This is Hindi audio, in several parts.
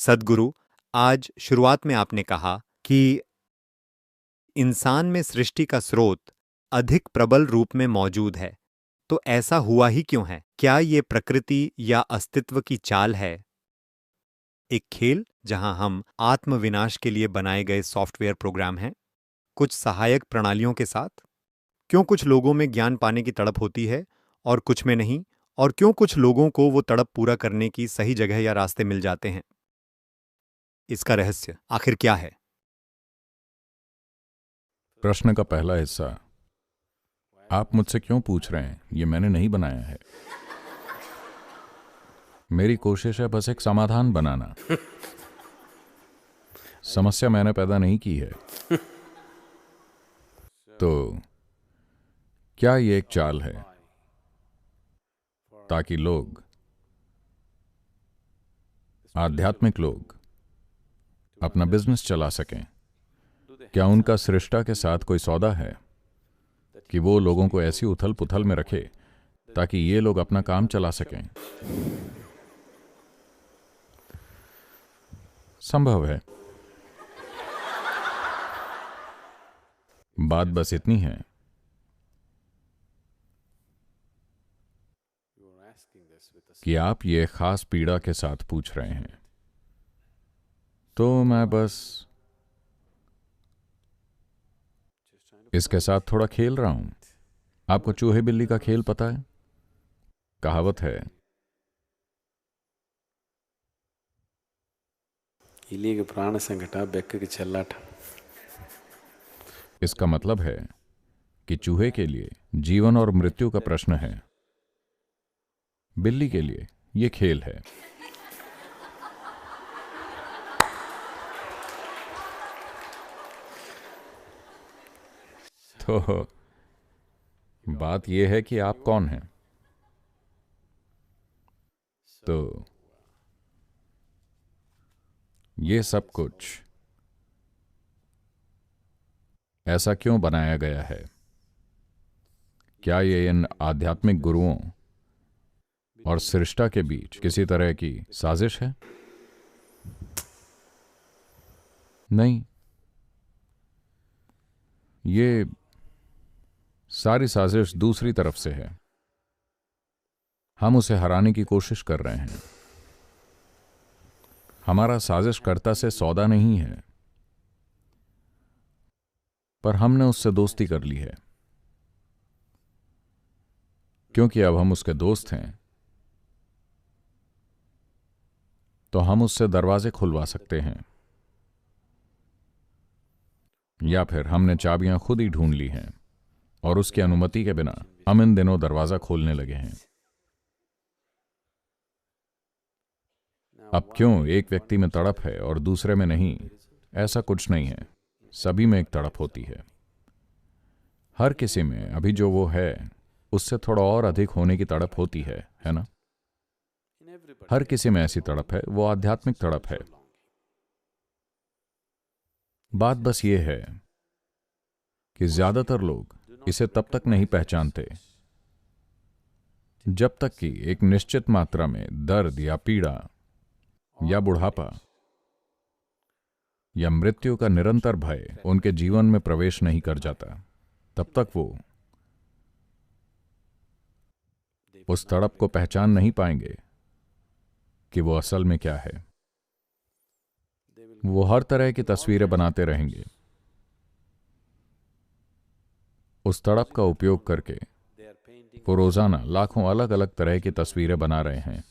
सद्गुरु, आज शुरुआत में आपने कहा कि इंसान में सृष्टि का स्रोत अधिक प्रबल रूप में मौजूद है। तो ऐसा हुआ ही क्यों है? क्या ये प्रकृति या अस्तित्व की चाल है? एक खेल जहां हम आत्मविनाश के लिए बनाए गए सॉफ्टवेयर प्रोग्राम हैं, कुछ सहायक प्रणालियों के साथ? क्यों कुछ लोगों में ज्ञान पाने की तड़प होती है और कुछ में नहीं? और क्यों कुछ लोगों को वो तड़प पूरा करने की सही जगह या रास्ते मिल जाते हैं? इसका रहस्य आखिर क्या है? प्रश्न का पहला हिस्सा, आप मुझसे क्यों पूछ रहे हैं? ये मैंने नहीं बनाया है। मेरी कोशिश है बस एक समाधान बनाना। समस्या मैंने पैदा नहीं की है। तो क्या ये एक चाल है ताकि लोग, आध्यात्मिक लोग, अपना बिजनेस चला सकें? क्या उनका सृष्टा के साथ कोई सौदा है कि वो लोगों को ऐसी उथल पुथल में रखे ताकि ये लोग अपना काम चला सकें? संभव है। बात बस इतनी है कि आप ये खास पीड़ा के साथ पूछ रहे हैं। तो मैं बस इसके साथ थोड़ा खेल रहा हूं। आपको चूहे बिल्ली का खेल पता है? कहावत है, ಇಲಿಗೆ ಪ್ರಾಣ ಸಂಕಟ ಬೆಕ್ಕಗೆ ಚೆಲ್ಲಾಟ। इसका मतलब है कि चूहे के लिए जीवन और मृत्यु का प्रश्न है, बिल्ली के लिए ये खेल है। तो बात यह है कि आप कौन हैं? तो ये सब कुछ ऐसा क्यों बनाया गया है? क्या ये इन आध्यात्मिक गुरुओं और सृष्टा के बीच किसी तरह की साजिश है? नहीं, ये सारी साजिश दूसरी तरफ से है। हम उसे हराने की कोशिश कर रहे हैं। हमारा साजिशकर्ता से सौदा नहीं है, पर हमने उससे दोस्ती कर ली है। क्योंकि अब हम उसके दोस्त हैं, तो हम उससे दरवाजे खुलवा सकते हैं। या फिर हमने चाबियां खुद ही ढूंढ ली हैं और उसकी अनुमति के बिना हम इन दिनों दरवाजा खोलने लगे हैं। अब क्यों एक व्यक्ति में तड़प है और दूसरे में नहीं? ऐसा कुछ नहीं है। सभी में एक तड़प होती है। हर किसी में अभी जो वो है उससे थोड़ा और अधिक होने की तड़प होती है ना? हर किसी में ऐसी तड़प है, वो आध्यात्मिक तड़प है। बात बस ये है कि ज्यादातर लोग इसे तब तक नहीं पहचानते जब तक कि एक निश्चित मात्रा में दर्द या पीड़ा या बुढ़ापा या मृत्यु का निरंतर भय उनके जीवन में प्रवेश नहीं कर जाता। तब तक वो उस तड़प को पहचान नहीं पाएंगे कि वो असल में क्या है। वो हर तरह की तस्वीरें बनाते रहेंगे, उस तड़प का उपयोग करके वो रोजाना लाखों अलग अलग तरह की तस्वीरें बना रहे हैं।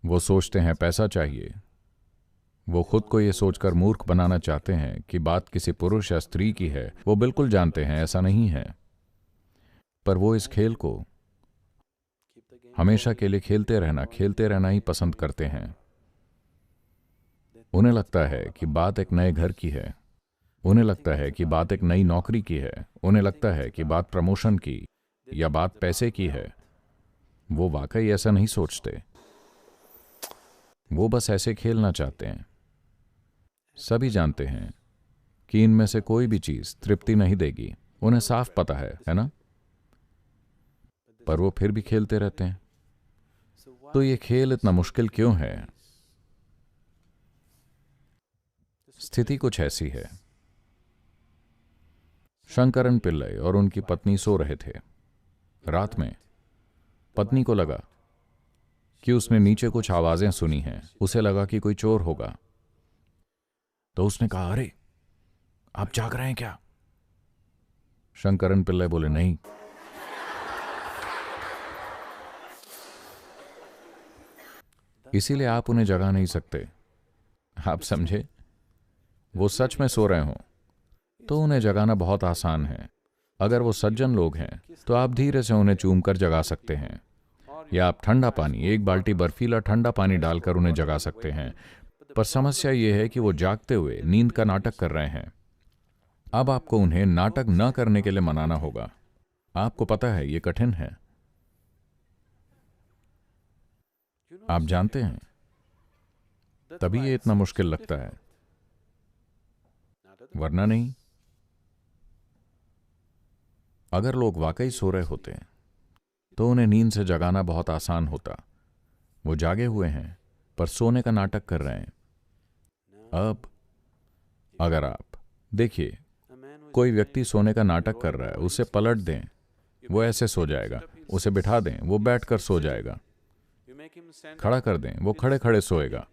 वो सोचते हैं पैसा चाहिए। वो खुद को ये सोचकर मूर्ख बनाना चाहते हैं कि बात किसी पुरुष या स्त्री की है। वो बिल्कुल जानते हैं ऐसा नहीं है, पर वो इस खेल को हमेशा के लिए खेलते रहना ही पसंद करते हैं। उन्हें लगता है कि बात एक नए घर की है। उन्हें लगता है कि बात एक नई नौकरी की है। उन्हें लगता है कि बात प्रमोशन की या बात पैसे की है। वो वाकई ऐसा नहीं सोचते। वो बस ऐसे खेलना चाहते हैं। सभी जानते हैं कि इनमें से कोई भी चीज तृप्ति नहीं देगी। उन्हें साफ पता है ना? पर वो फिर भी खेलते रहते हैं। तो ये खेल इतना मुश्किल क्यों है? स्थिति कुछ ऐसी है। शंकरन पिल्लई और उनकी पत्नी सो रहे थे। रात में पत्नी को लगा कि उसने नीचे कुछ आवाजें सुनी हैं। उसे लगा कि कोई चोर होगा, तो उसने कहा, अरे आप जाग रहे हैं क्या? शंकरन पिल्लई बोले, नहीं। इसीलिए आप उन्हें जगा नहीं सकते। आप समझे? वो सच में सो रहे हों तो उन्हें जगाना बहुत आसान है। अगर वो सज्जन लोग हैं तो आप धीरे से उन्हें चूम कर जगा सकते हैं, या आप ठंडा पानी, 1 बाल्टी बर्फीला ठंडा पानी डालकर उन्हें जगा सकते हैं। पर समस्या ये है कि वो जागते हुए नींद का नाटक कर रहे हैं। अब आपको उन्हें नाटक न करने के लिए मनाना होगा। आपको पता है ये कठिन है, आप जानते हैं, तभी ये इतना मुश्किल लगता है, वरना नहीं। अगर लोग वाकई सो रहे होते तो उन्हें नींद से जगाना बहुत आसान होता। वो जागे हुए हैं पर सोने का नाटक कर रहे हैं। अब अगर आप देखिए, कोई व्यक्ति सोने का नाटक कर रहा है, उसे पलट दें, वो ऐसे सो जाएगा। उसे बिठा दें, वो बैठकर सो जाएगा। खड़ा कर दें, वो खड़े खड़े सोएगा।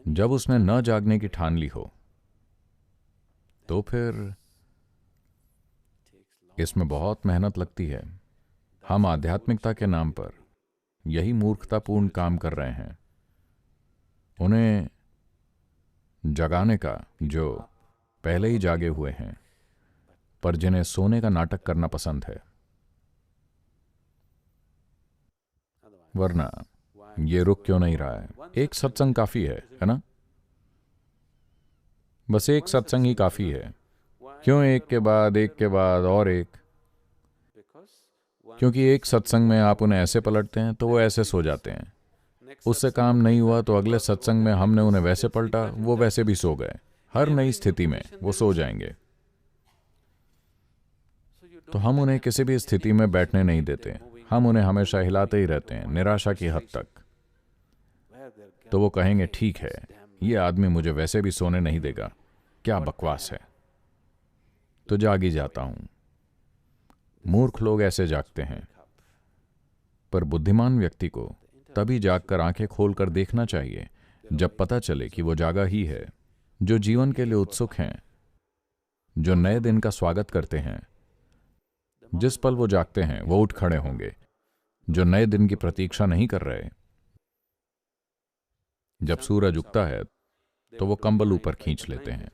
जब उसने न जागने की ठान ली हो तो फिर इसमें बहुत मेहनत लगती है। हम आध्यात्मिकता के नाम पर यही मूर्खतापूर्ण काम कर रहे हैं, उन्हें जगाने का जो पहले ही जागे हुए हैं, पर जिन्हें सोने का नाटक करना पसंद है। वरना ये रुक क्यों नहीं रहा है? एक सत्संग काफी है ना? बस एक सत्संग ही काफी है। क्यों एक के बाद और एक? क्योंकि एक सत्संग में आप उन्हें ऐसे पलटते हैं तो वो ऐसे सो जाते हैं। उससे काम नहीं हुआ तो अगले सत्संग में हमने उन्हें वैसे पलटा, वो वैसे भी सो गए। हर नई स्थिति में वो सो जाएंगे। तो हम उन्हें किसी भी स्थिति में बैठने नहीं देते। हम उन्हें हमेशा हिलाते ही रहते हैं, निराशा की हद तक। तो वो कहेंगे, ठीक है, ये आदमी मुझे वैसे भी सोने नहीं देगा, क्या बकवास है। तो जाग ही जाता हूं। मूर्ख लोग ऐसे जागते हैं, पर बुद्धिमान व्यक्ति को तभी जागकर आंखें खोलकर देखना चाहिए जब पता चले कि वो जागा ही है। जो जीवन के लिए उत्सुक हैं, जो नए दिन का स्वागत करते हैं, जिस पल वो जागते हैं वो उठ खड़े होंगे। जो नए दिन की प्रतीक्षा नहीं कर रहे, जब सूरज उगता है तो वो कंबल ऊपर खींच लेते हैं,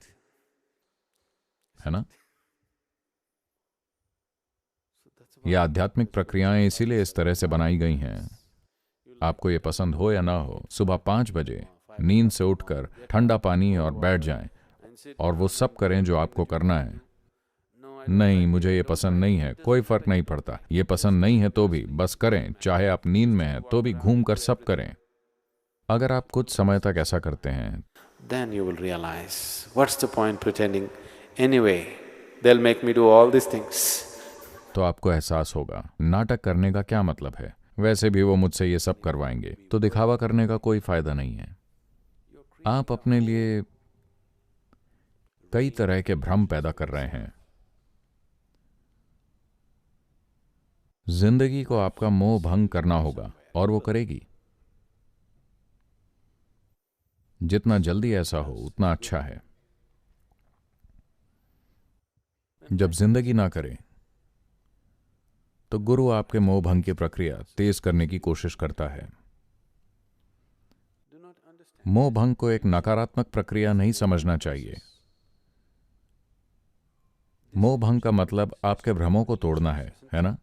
है ना? ये आध्यात्मिक प्रक्रियाएं इसीलिए इस तरह से बनाई गई हैं। आपको ये पसंद हो या ना हो, सुबह 5 बजे नींद से उठकर ठंडा पानी और बैठ जाएं और वो सब करें जो आपको करना है। नहीं, मुझे ये पसंद नहीं है, कोई फर्क नहीं पड़ता। ये पसंद नहीं है तो भी बस करें। चाहे आप नींद में हैं तो भी घूम कर सब करें। अगर आप कुछ समय तक ऐसा करते हैं, then you will realize, what's the point pretending? Anyway, they'll make me do all these things. तो आपको एहसास होगा, नाटक करने का क्या मतलब है? वैसे भी वो मुझसे ये सब करवाएंगे, तो दिखावा करने का कोई फायदा नहीं है। आप अपने लिए कई तरह के भ्रम पैदा कर रहे हैं। जिंदगी को आपका मोह भंग करना होगा और वो करेगी। जितना जल्दी ऐसा हो उतना अच्छा है। जब जिंदगी ना करे तो गुरु आपके मोह भंग की प्रक्रिया तेज करने की कोशिश करता है। मोह भंग को एक नकारात्मक प्रक्रिया नहीं समझना चाहिए। मोह भंग का मतलब आपके भ्रमों को तोड़ना है ना?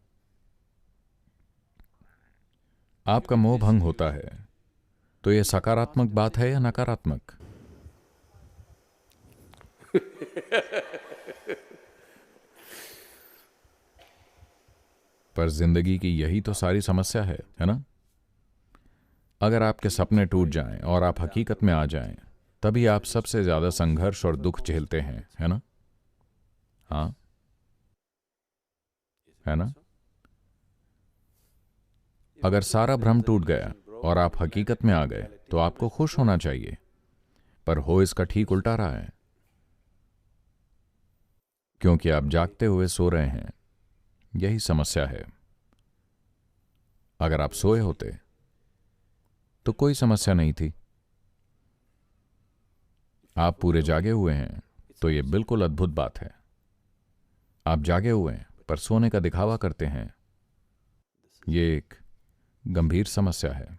आपका मोह भंग होता है तो यह सकारात्मक बात है या नकारात्मक? पर जिंदगी की यही तो सारी समस्या है ना? अगर आपके सपने टूट जाएं और आप हकीकत में आ जाएं, तभी आप सबसे ज्यादा संघर्ष और दुख झेलते हैं, है ना? हाँ, है ना? अगर सारा भ्रम टूट गया और आप हकीकत में आ गए तो आपको खुश होना चाहिए। पर हो इसका ठीक उल्टा रहा है, क्योंकि आप जागते हुए सो रहे हैं। यही समस्या है। अगर आप सोए होते तो कोई समस्या नहीं थी। आप पूरे जागे हुए हैं तो यह बिल्कुल अद्भुत बात है। आप जागे हुए हैं पर सोने का दिखावा करते हैं। यह एक गंभीर समस्या है।